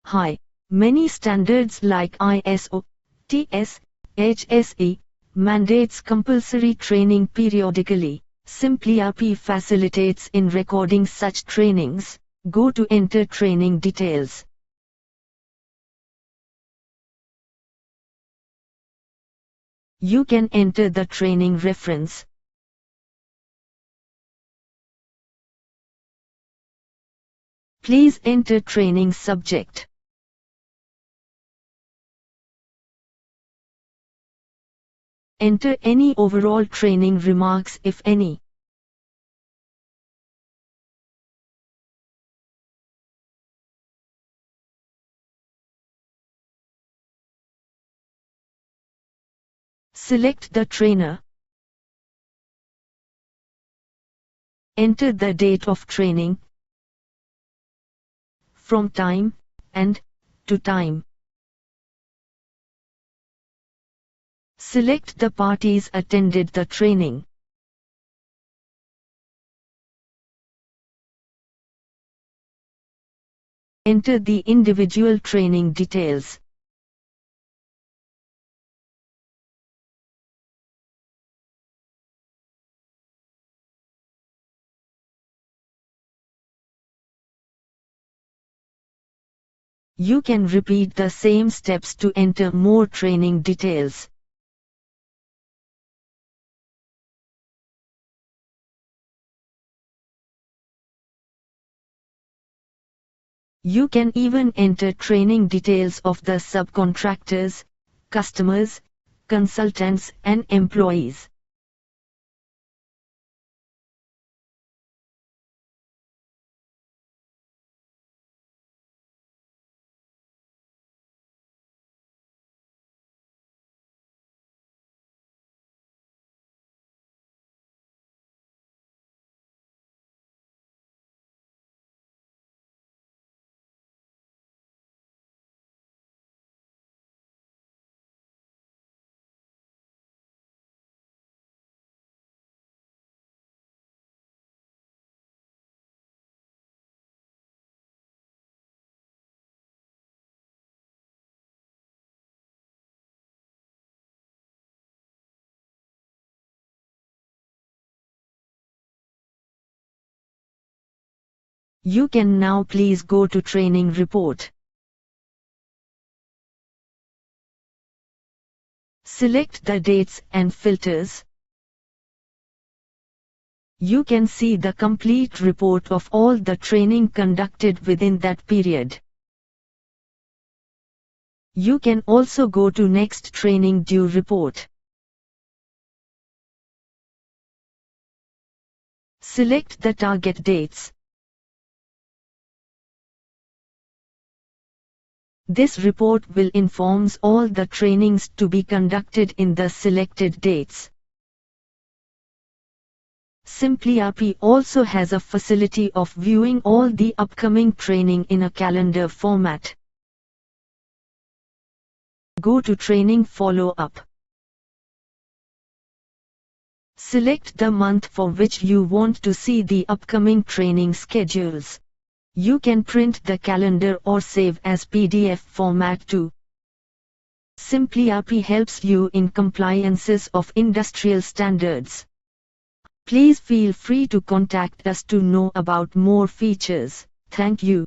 Hi, many standards like ISO, TS, HSE, mandates compulsory training periodically. simpliRP facilitates in recording such trainings. Go to enter training details. You can enter the training reference. Please enter training subject. Enter any overall training remarks if any. Select the trainer. Enter the date of training, from time, and to time. Select the parties attended the training. Enter the individual training details. You can repeat the same steps to enter more training details. You can even enter training details of the subcontractors, customers, consultants, and employees. You can now please go to training report. Select the dates and filters. You can see the complete report of all the training conducted within that period. You can also go to next training due report. Select the target dates. This report will informs all the trainings to be conducted in the selected dates. simpliRP also has a facility of viewing all the upcoming training in a calendar format. Go to training follow-up. Select the month for which you want to see the upcoming training schedules. You can print the calendar or save as PDF format too. simpliRP helps you in compliances of industrial standards. Please feel free to contact us to know about more features. Thank you.